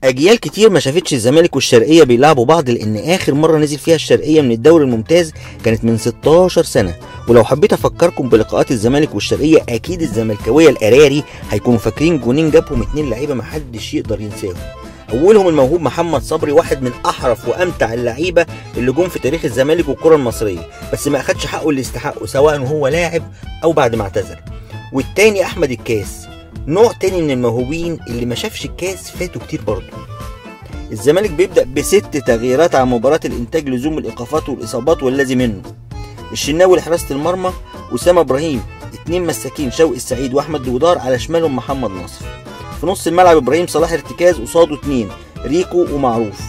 اجيال كتير ما شافتش الزمالك والشرقيه بيلعبوا بعض، لان اخر مره نزل فيها الشرقيه من الدوري الممتاز كانت من 16 سنه. ولو حبيت افكركم بلقاءات الزمالك والشرقيه، اكيد الزملكاويه القراري هيكونوا فاكرين جونين جابهم 2 لعيبه محدش يقدر ينساهم. اولهم الموهوب محمد صبري، واحد من احرف وامتع اللعيبه اللي جم في تاريخ الزمالك والكره المصريه، بس ما اخدش حقه اللي يستحقه سواء هو لاعب او بعد ما اعتزل. والتاني احمد الكاس، نوع تاني من الموهوبين اللي ما شافش الكاس فاتوا كتير برضه. الزمالك بيبدأ ب6 تغييرات عن مباراة الإنتاج، لزوم الإيقافات والإصابات والذي منه. الشناوي لحراسة المرمى، أسامة إبراهيم، 2 مساكين شوقي السعيد وأحمد دودار، على شمالهم محمد ناصر. في نص الملعب إبراهيم صلاح ارتكاز، قصاده 2 ريكو ومعروف.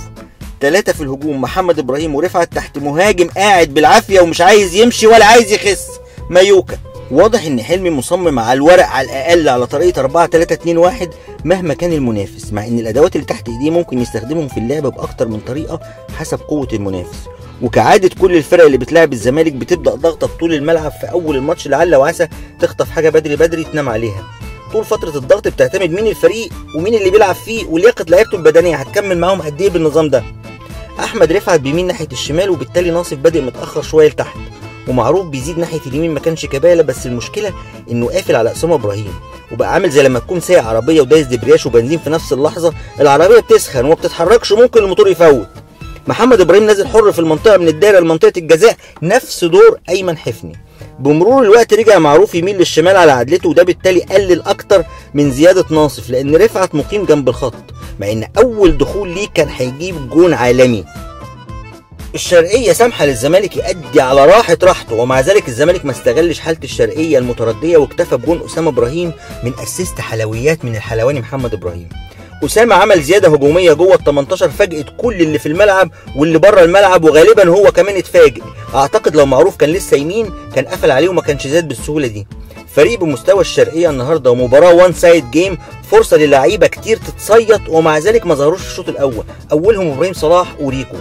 3 في الهجوم محمد إبراهيم ورفعت، تحت مهاجم قاعد بالعافية ومش عايز يمشي ولا عايز يخس، مايوكا. واضح ان حلمي مصمم على الورق على الاقل على طريقه 4-3-2-1 مهما كان المنافس، مع ان الادوات اللي تحت ايديه ممكن يستخدمهم في اللعبه باكتر من طريقه حسب قوه المنافس. وكعاده كل الفرق اللي بتلاعب الزمالك بتبدا ضغطه بطول الملعب في اول الماتش، لعل وعسى تخطف حاجه بدري بدري تنام عليها. طول فتره الضغط بتعتمد مين الفريق ومين اللي بيلعب فيه ولياقه لعيبته البدنيه هتكمل معاهم قد ايه بالنظام ده. احمد رفعت بيمين ناحيه الشمال، وبالتالي ناصف بادئ متاخر شويه لتحت، ومعروف بيزيد ناحيه اليمين ما كانش كباله، بس المشكله انه قافل على اسامه ابراهيم، وبقى عامل زي لما تكون سايق عربيه ودايس دبرياش وبنزين في نفس اللحظه، العربيه بتسخن وما بتتحركش وممكن الموتور يفوت. محمد ابراهيم نازل حر في المنطقه من الدايره لمنطقه الجزاء، نفس دور ايمن حفني. بمرور الوقت رجع معروف يميل للشمال على عدلته، وده بالتالي قلل اكتر من زياده ناصف، لان رفعت مقيم جنب الخط، مع ان اول دخول ليه كان هيجيب جون عالمي. الشرقيه سامحه للزمالك يأدي على راحته، ومع ذلك الزمالك ما استغلش حاله الشرقيه المترديه واكتفى بجون اسامه ابراهيم من اسيست حلويات من الحلواني محمد ابراهيم. اسامه عمل زياده هجوميه جوه ال 18 فاجئت كل اللي في الملعب واللي بره الملعب، وغالبا هو كمان اتفاجئ. اعتقد لو معروف كان لسه يمين كان قفل عليه وما كانش زاد بالسهوله دي. فريق بمستوى الشرقيه النهارده ومباراه وان سايد جيم، فرصه للعيبه كتير تتصيط، ومع ذلك ما ظهروش الشوط الاول، اولهم ابراهيم صلاح وريكو.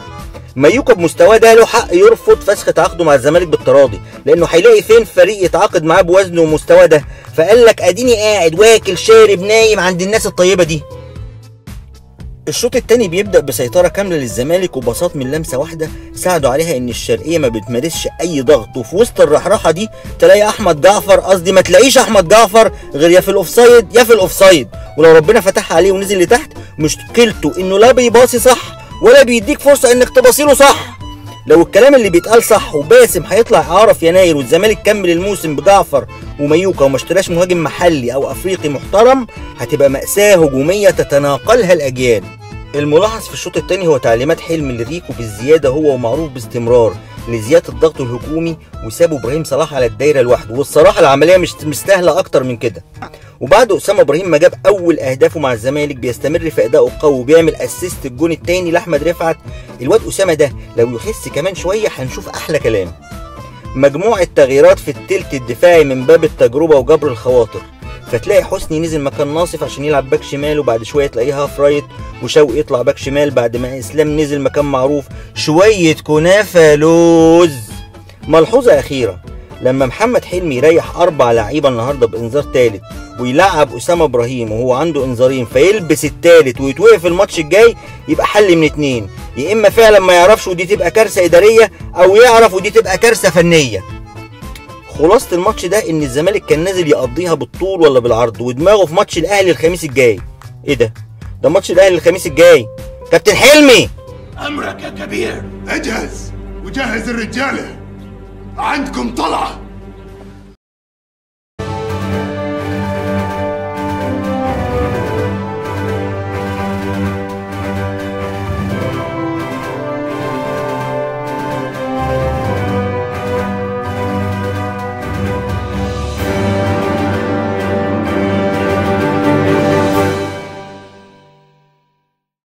مايوكا بمستواه ده له حق يرفض فسخ تعاقده مع الزمالك بالتراضي، لانه هيلاقي فين فريق يتعاقد معاه بوزنه ومستواه ده، فقال لك اديني قاعد واكل شارب نايم عند الناس الطيبه دي. الشوط الثاني بيبدا بسيطره كامله للزمالك وبساط من لمسه واحده ساعدوا عليها ان الشرقيه ما بتمارسش اي ضغط، وفي وسط الرحراحه دي تلاقي احمد جعفر، قصدي ما تلاقيش احمد جعفر غير يا في الاوفسايد يا في الاوفسايد، ولو ربنا فتحها عليه ونزل لتحت مشكلته انه لا بيباصي صح ولا بيديك فرصه انك تباصيله صح. لو الكلام اللي بيتقال صح وباسم هيطلع اعاره في يناير والزمالك كمل الموسم بجعفر ومايوكا وما اشتراش مهاجم محلي او افريقي محترم، هتبقى مأساة هجوميه تتناقلها الاجيال. الملاحظ في الشوط الثاني هو تعليمات حلمي لريكو بالزياده هو ومعروف باستمرار لزياده الضغط الهجومي، وسابوا ابراهيم صلاح على الدايره لوحده، والصراحه العمليه مش مستاهله اكتر من كده. وبعد اسامه ابراهيم ما جاب اول اهدافه مع الزمالك بيستمر في ادائه القوي وبيعمل اسيست الجون الثاني لاحمد رفعت. الواد اسامه ده لو يخس كمان شويه هنشوف احلى كلام. مجموعه تغييرات في الثلث الدفاعي من باب التجربه وجبر الخواطر، فتلاقي حسني نزل مكان ناصف عشان يلعب باك شمال، وبعد شويه تلاقيه هاف رايت، وشوقي يطلع باك شمال بعد ما اسلام نزل مكان معروف. شويه كنافه لوز. ملحوظه اخيره، لما محمد حلمي يريح 4 لعيبه النهارده بانذار ثالث ويلعب اسامه ابراهيم وهو عنده انذارين فيلبس الثالث ويتوقف الماتش الجاي، يبقى حل من 2، يا اما فعلا ما يعرفش ودي تبقى كارثه اداريه، او يعرف ودي تبقى كارثه فنيه. خلاصه الماتش ده ان الزمالك كان نازل يقضيها بالطول ولا بالعرض، ودماغه في ماتش الاهلي الخميس الجاي. ايه ده ماتش الاهلي الخميس الجاي. كابتن حلمي امرك يا كبير. اجهز وجهز الرجاله، عندكم طلعه.